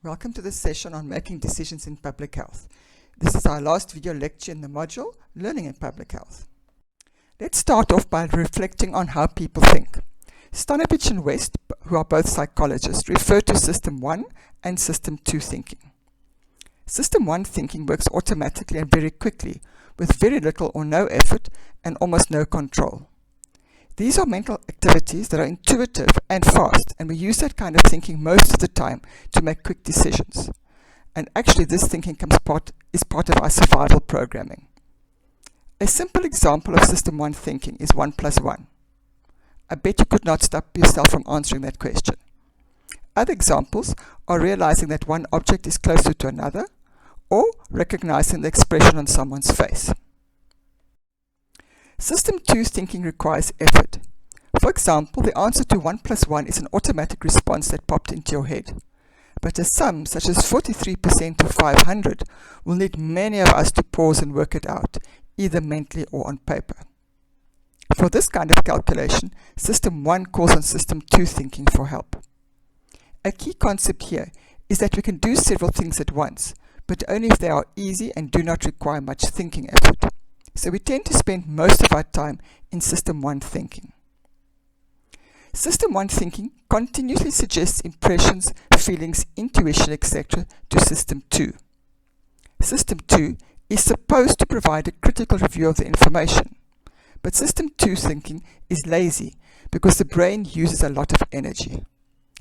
Welcome to this session on making decisions in public health. This is our last video lecture in the module, Learning in Public Health. Let's start off by reflecting on how people think. Stanovich and West, who are both psychologists, refer to System 1 and System 2 thinking. System 1 thinking works automatically and very quickly, with very little or no effort and almost no control. These are mental activities that are intuitive and fast, and we use that kind of thinking most of the time to make quick decisions. And actually this thinking is part of our survival programming. A simple example of System 1 thinking is 1 plus 1. I bet you could not stop yourself from answering that question. Other examples are realizing that one object is closer to another, or recognizing the expression on someone's face. System 2 thinking requires effort. For example, the answer to 1 plus 1 is an automatic response that popped into your head. But a sum such as 43% to 500 will need many of us to pause and work it out, either mentally or on paper. For this kind of calculation, System 1 calls on System 2 thinking for help. A key concept here is that we can do several things at once, but only if they are easy and do not require much thinking effort. So we tend to spend most of our time in System 1 thinking. System 1 thinking continuously suggests impressions, feelings, intuition, etc. to System 2. System 2 is supposed to provide a critical review of the information, but System 2 thinking is lazy because the brain uses a lot of energy.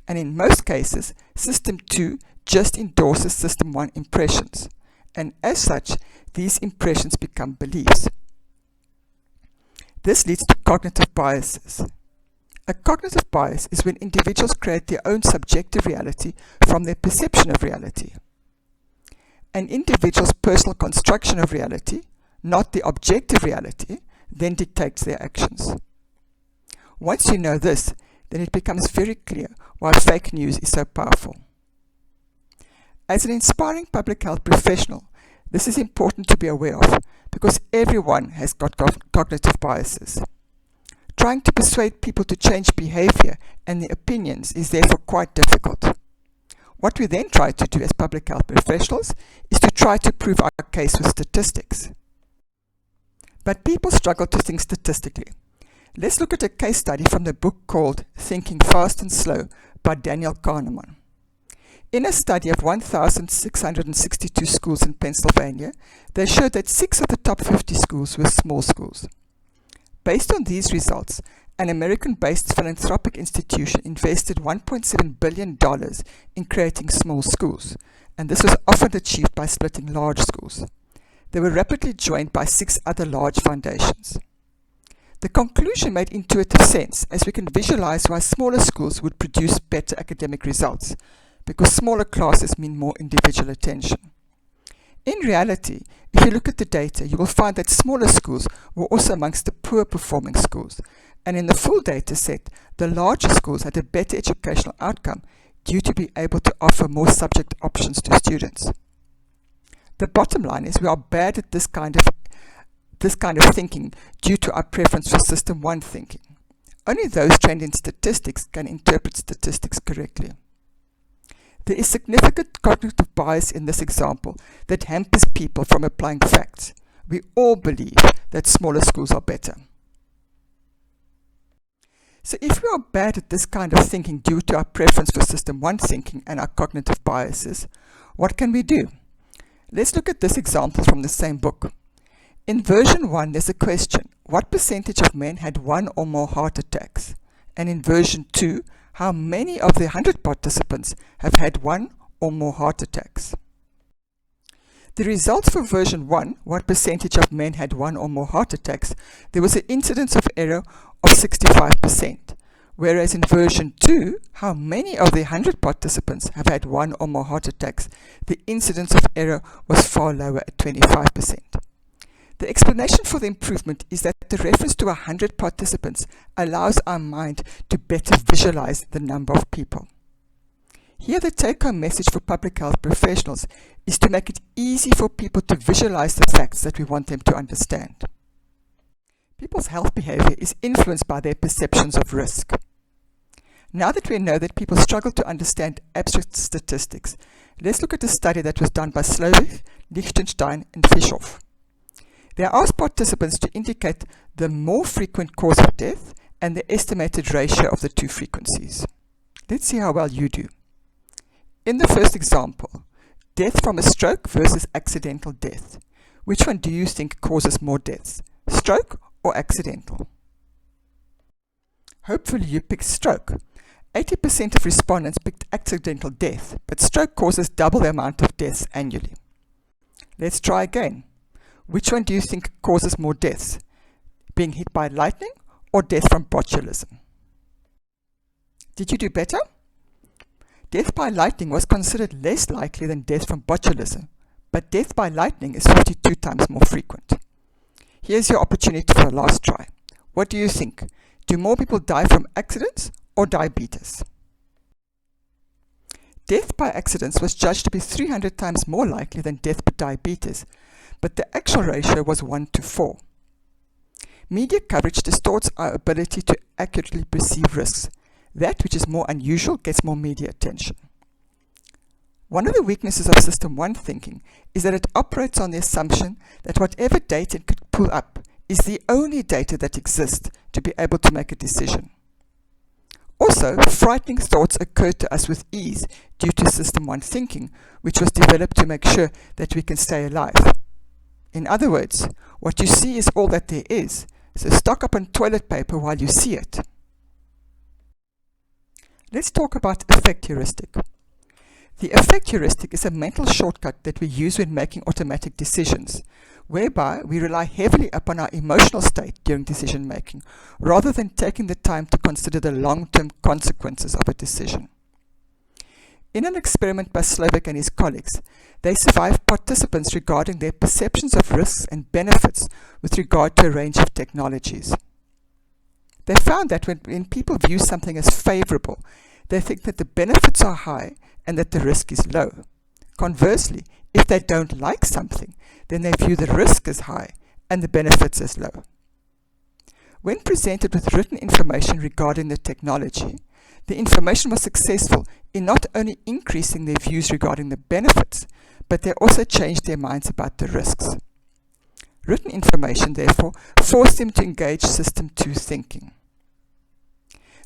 And in most cases, System 2 just endorses System 1 impressions, and as such, these impressions become beliefs. This leads to cognitive biases. A cognitive bias is when individuals create their own subjective reality from their perception of reality. An individual's personal construction of reality, not the objective reality, then dictates their actions. Once you know this, then it becomes very clear why fake news is so powerful. As an inspiring public health professional, this is important to be aware of because everyone has got cognitive biases. Trying to persuade people to change behavior and their opinions is therefore quite difficult. What we then try to do as public health professionals is to try to prove our case with statistics. But people struggle to think statistically. Let's look at a case study from the book called Thinking Fast and Slow by Daniel Kahneman. In a study of 1,662 schools in Pennsylvania, they showed that 6 of the top 50 schools were small schools. Based on these results, an American-based philanthropic institution invested $1.7 billion in creating small schools, and this was often achieved by splitting large schools. They were rapidly joined by 6 other large foundations. The conclusion made intuitive sense as we can visualize why smaller schools would produce better academic results, because smaller classes mean more individual attention. In reality, if you look at the data, you will find that smaller schools were also amongst the poor performing schools, and in the full data set, the larger schools had a better educational outcome due to being able to offer more subject options to students. The bottom line is we are bad at this kind of thinking due to our preference for System 1 thinking. Only those trained in statistics can interpret statistics correctly. There is significant cognitive bias in this example that hampers people from applying facts. We all believe that smaller schools are better. So if we are bad at this kind of thinking due to our preference for System 1 thinking and our cognitive biases, what can we do? Let's look at this example from the same book. In version 1, there's a question: what percentage of men had 1 or more heart attacks? And in version 2, how many of the 100 participants have had 1 or more heart attacks? The results for version 1, what percentage of men had 1 or more heart attacks, there was an incidence of error of 65%, whereas in version 2, how many of the 100 participants have had 1 or more heart attacks, the incidence of error was far lower at 25%. The explanation for the improvement is that the reference to 100 participants allows our mind to better visualize the number of people. Here the take-home message for public health professionals is to make it easy for people to visualize the facts that we want them to understand. People's health behavior is influenced by their perceptions of risk. Now that we know that people struggle to understand abstract statistics, Let's look at a study that was done by Slovik, Lichtenstein and Fischoff. They asked participants to indicate the more frequent cause of death and the estimated ratio of the two frequencies. Let's see how well you do. In the first example, death from a stroke versus accidental death. Which one do you think causes more deaths, stroke or accidental? Hopefully you picked stroke. 80% of respondents picked accidental death, but stroke causes double the amount of deaths annually. Let's try again. Which one do you think causes more deaths, being hit by lightning or death from botulism? Did you do better? Death by lightning was considered less likely than death from botulism, but death by lightning is 52 times more frequent. Here's your opportunity for a last try. What do you think? Do more people die from accidents or diabetes? Death by accidents was judged to be 300 times more likely than death by diabetes, but the actual ratio was 1 to 4. Media coverage distorts our ability to accurately perceive risks. That which is more unusual gets more media attention. One of the weaknesses of System 1 thinking is that it operates on the assumption that whatever data it could pull up is the only data that exists to be able to make a decision. Also, frightening thoughts occur to us with ease due to System 1 thinking, which was developed to make sure that we can stay alive. In other words, what you see is all that there is, so stock up on toilet paper while you see it. Let's talk about effect heuristic. The effect heuristic is a mental shortcut that we use when making automatic decisions, whereby we rely heavily upon our emotional state during decision making, rather than taking the time to consider the long-term consequences of a decision. In an experiment by Slovik and his colleagues, they surveyed participants regarding their perceptions of risks and benefits with regard to a range of technologies. They found that when people view something as favorable, they think that the benefits are high and that the risk is low. Conversely, if they don't like something, then they view the risk as high and the benefits as low. When presented with written information regarding the technology, the information was successful in not only increasing their views regarding the benefits, but they also changed their minds about the risks. Written information, therefore, forced them to engage System 2 thinking.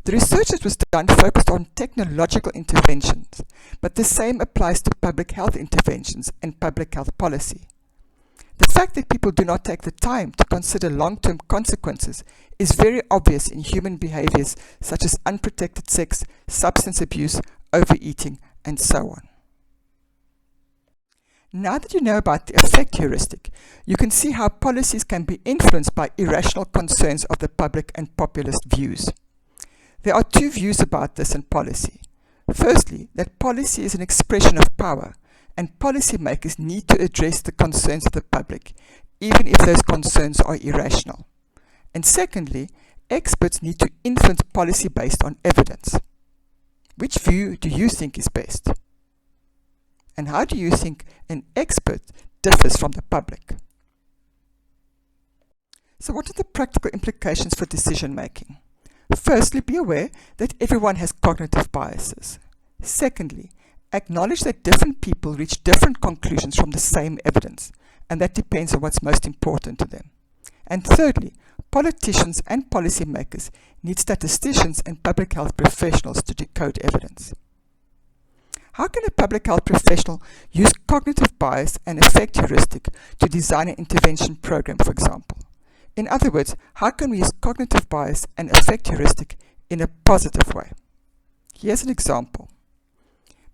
The research that was done focused on technological interventions, but the same applies to public health interventions and public health policy. The fact that people do not take the time to consider long-term consequences is very obvious in human behaviors such as unprotected sex, substance abuse, overeating, and so on. Now that you know about the effect heuristic, you can see how policies can be influenced by irrational concerns of the public and populist views. There are two views about this in policy. Firstly, that policy is an expression of power, and policymakers need to address the concerns of the public, even if those concerns are irrational. And secondly, experts need to influence policy based on evidence. Which view do you think is best? And how do you think an expert differs from the public? So what are the practical implications for decision making? Firstly, be aware that everyone has cognitive biases. Secondly, acknowledge that different people reach different conclusions from the same evidence, and that depends on what's most important to them. And thirdly, politicians and policymakers need statisticians and public health professionals to decode evidence. How can a public health professional use cognitive bias and effect heuristic to design an intervention program, for example? In other words, how can we use cognitive bias and effect heuristic in a positive way? Here's an example.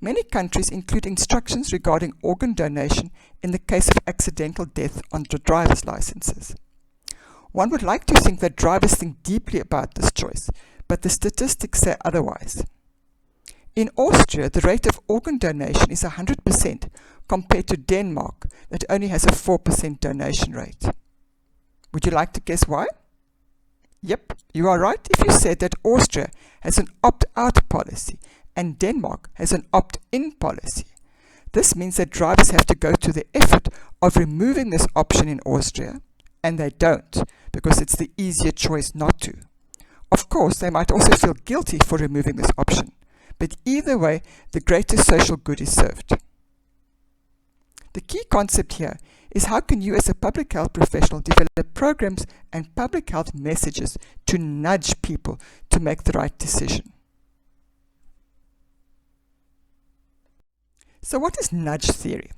Many countries include instructions regarding organ donation in the case of accidental death on driver's licenses. One would like to think that drivers think deeply about this choice, but the statistics say otherwise. In Austria, the rate of organ donation is 100% compared to Denmark, that only has a 4% donation rate. Would you like to guess why? Yep, you are right if you said that Austria has an opt-out policy and Denmark has an opt-in policy. This means that drivers have to go to the effort of removing this option in Austria, and they don't, because it's the easier choice not to. Of course, they might also feel guilty for removing this option, but either way, the greater social good is served. The key concept here is how can you as a public health professional develop programs and public health messages to nudge people to make the right decision. So what is nudge theory?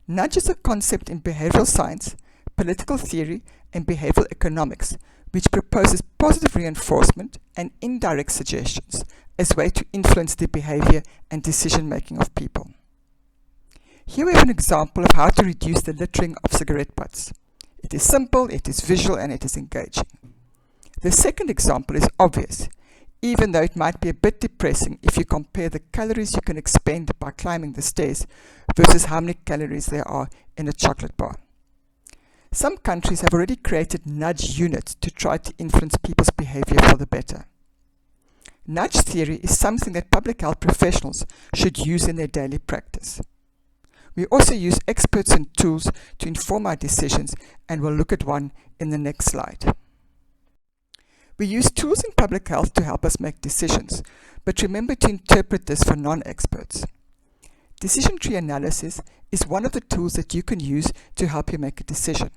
Nudge is a concept in behavioral science, political theory, and behavioral economics, which proposes positive reinforcement and indirect suggestions as a way to influence the behavior and decision-making of people. Here we have an example of how to reduce the littering of cigarette butts. It is simple, it is visual, and it is engaging. The second example is obvious, even though it might be a bit depressing if you compare the calories you can expend by climbing the stairs versus how many calories there are in a chocolate bar. Some countries have already created nudge units to try to influence people's behavior for the better. Nudge theory is something that public health professionals should use in their daily practice. We also use experts and tools to inform our decisions, and we'll look at one in the next slide. We use tools in public health to help us make decisions, but remember to interpret this for non-experts. Decision tree analysis is one of the tools that you can use to help you make a decision.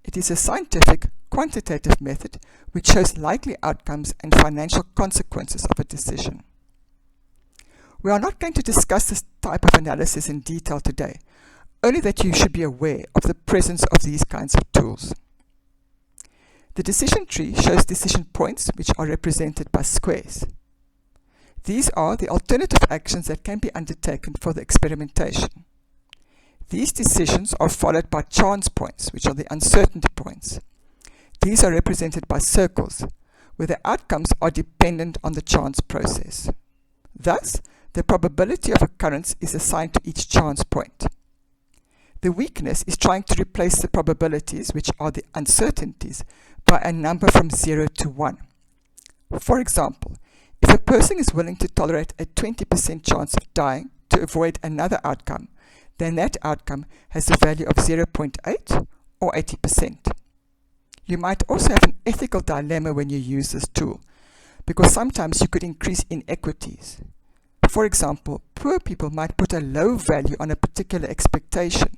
It is a scientific, quantitative method which shows likely outcomes and financial consequences of a decision. We are not going to discuss this type of analysis in detail today, only that you should be aware of the presence of these kinds of tools. The decision tree shows decision points which are represented by squares. These are the alternative actions that can be undertaken for the experimentation. These decisions are followed by chance points, which are the uncertainty points. These are represented by circles, where the outcomes are dependent on the chance process. Thus, the probability of occurrence is assigned to each chance point. The weakness is trying to replace the probabilities, which are the uncertainties, by a number from 0 to 1. For example, if a person is willing to tolerate a 20% chance of dying to avoid another outcome, then that outcome has a value of 0.8 or 80%. You might also have an ethical dilemma when you use this tool, because sometimes you could increase inequities. For example, poor people might put a low value on a particular expectation,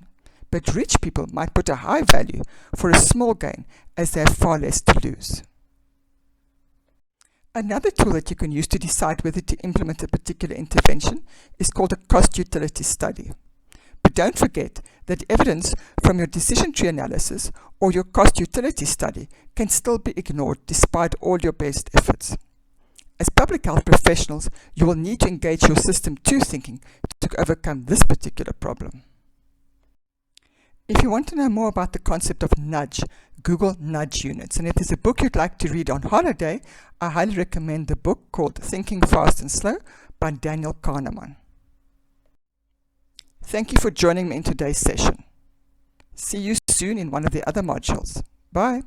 but rich people might put a high value for a small gain as they have far less to lose. Another tool that you can use to decide whether to implement a particular intervention is called a cost-utility study. But don't forget that evidence from your decision tree analysis or your cost-utility study can still be ignored despite all your best efforts. As public health professionals, you will need to engage your system 2 thinking to overcome this particular problem. If you want to know more about the concept of nudge, Google nudge units. And if there's a book you'd like to read on holiday, I highly recommend the book called Thinking Fast and Slow by Daniel Kahneman. Thank you for joining me in today's session. See you soon in one of the other modules. Bye.